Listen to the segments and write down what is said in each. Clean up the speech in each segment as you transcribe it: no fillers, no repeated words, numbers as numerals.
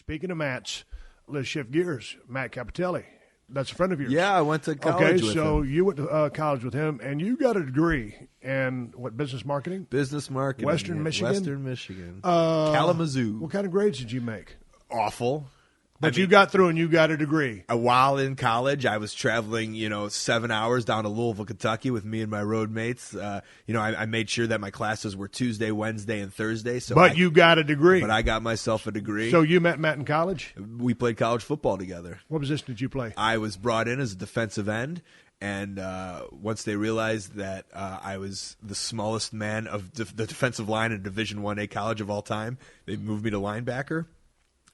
Speaking of Matt's, let's shift gears. Matt Cappotelli. That's a friend of yours. Yeah, I went to college with him. So you went to college with him, and you got a degree in, what, business marketing? Business marketing. Western Michigan? Western Michigan. Kalamazoo. What kind of grades did you make? Awful. But you got through and you got a degree. While in college, I was traveling, 7 hours down to Louisville, Kentucky with me and my road mates. I made sure that my classes were Tuesday, Wednesday, and Thursday. But you got a degree. But I got myself a degree. So you met Matt in college? We played college football together. What position did you play? I was brought in as a defensive end. And once they realized that I was the smallest man of the defensive line in Division I-A college of all time, they moved me to linebacker.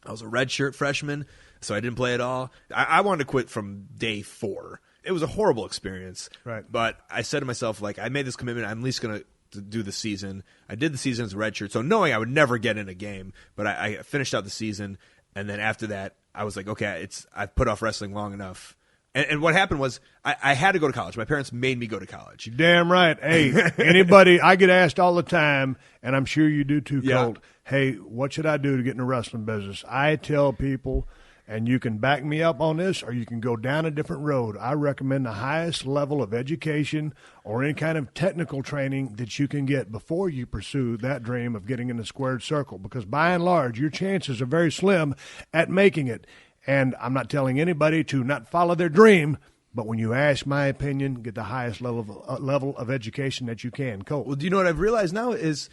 I was a redshirt freshman, so I didn't play at all. I wanted to quit from day 4. It was a horrible experience. Right. But I said to myself, I made this commitment. I'm at least going to do the season. I did the season as a redshirt, so knowing I would never get in a game. But I finished out the season, and then after that, I was like, okay, I've put off wrestling long enough. And what happened was I had to go to college. My parents made me go to college. Damn right. Hey, anybody, I get asked all the time, and I'm sure you do too, Yeah. Colt. Hey, what should I do to get in the wrestling business? I tell people, and you can back me up on this, or you can go down a different road. I recommend the highest level of education or any kind of technical training that you can get before you pursue that dream of getting in the squared circle, because by and large, your chances are very slim at making it. And I'm not telling anybody to not follow their dream, but when you ask my opinion, get the highest level of education that you can. Colt. Well, do you know what I've realized now is,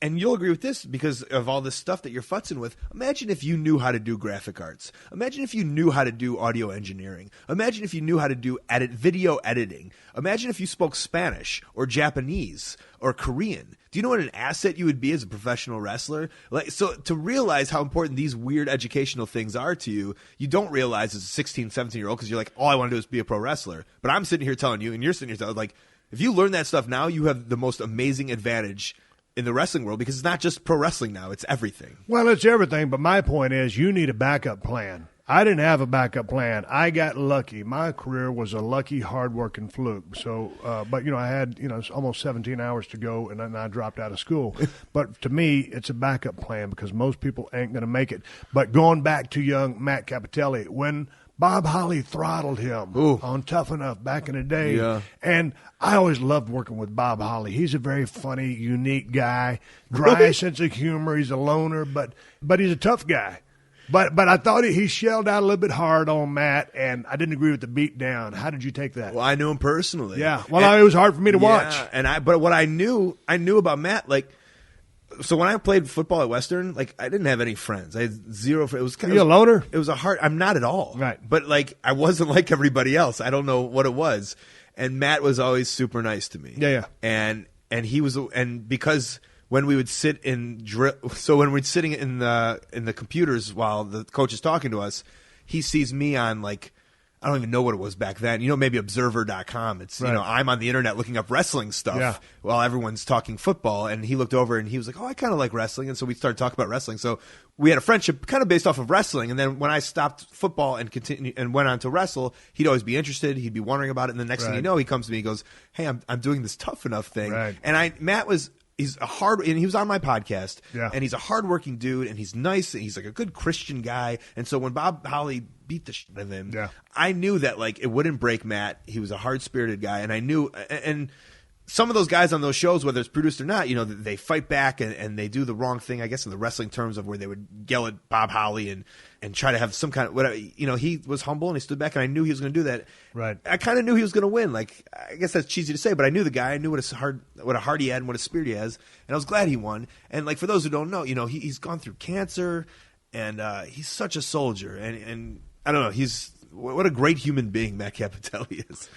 and you'll agree with this because of all this stuff that you're futzing with, imagine if you knew how to do graphic arts. Imagine if you knew how to do audio engineering. Imagine if you knew how to do video editing. Imagine if you spoke Spanish or Japanese or Korean. Do you know what an asset you would be as a professional wrestler? So to realize how important these weird educational things are to you, you don't realize as a 16, 17-year-old because you're like, all I want to do is be a pro wrestler. But I'm sitting here telling you, and you're sitting here telling, if you learn that stuff now, you have the most amazing advantage in the wrestling world, because it's not just pro wrestling now, it's everything. Well, it's everything, but my point is you need a backup plan. I didn't have a backup plan. I got lucky. My career was a lucky, hard-working fluke. So, but, I had, almost 17 hours to go, and then I dropped out of school. But to me, it's a backup plan because most people ain't going to make it. But going back to young Matt Cappotelli, when Bob Holly throttled him on Tough Enough back in the day. Yeah. And I always loved working with Bob Holly. He's a very funny, unique guy, dry sense of humor. He's a loner, but he's a tough guy. But I thought he shelled out a little bit hard on Matt, and I didn't agree with the beat down. How did you take that? Well, I knew him personally. Yeah. Well, it was hard for me to watch. But what I knew about Matt, so when I played football at Western, I didn't have any friends. I had zero friends. It was kind of a loner? It was a hard. I'm not at all. Right. But I wasn't like everybody else. I don't know what it was. And Matt was always super nice to me. Yeah. And he was, and because when we would sit in when we're sitting in the computers while the coach is talking to us, he sees me on I don't even know what it was back then. Maybe Observer.com. It's, right. I'm on the internet looking up wrestling stuff while everyone's talking football. And he looked over and he was like, oh, I kind of like wrestling. And so we started talking about wrestling. So we had a friendship kind of based off of wrestling. And then when I stopped football and continued and went on to wrestle, he'd always be interested. He'd be wondering about it. And the next thing you know, he comes to me, he goes, hey, I'm doing this Tough Enough thing. Right. And Matt was, and he was on my podcast, and he's a hardworking dude, and he's nice, and he's a good Christian guy. And so when Bob Holly beat the shit out of him, I knew that it wouldn't break Matt. He was a hard-spirited guy, and I knew, and some of those guys on those shows, whether it's produced or not, they fight back and they do the wrong thing, I guess, in the wrestling terms of where they would yell at Bob Holly and try to have some kind of whatever. He was humble and he stood back, and I knew he was going to do that. Right. I kind of knew he was going to win. I guess that's cheesy to say, but I knew the guy. I knew what a heart he had and what a spirit he has, and I was glad he won. And for those who don't know, he's gone through cancer, and he's such a soldier, and I don't know, what a great human being Matt Cappotelli is.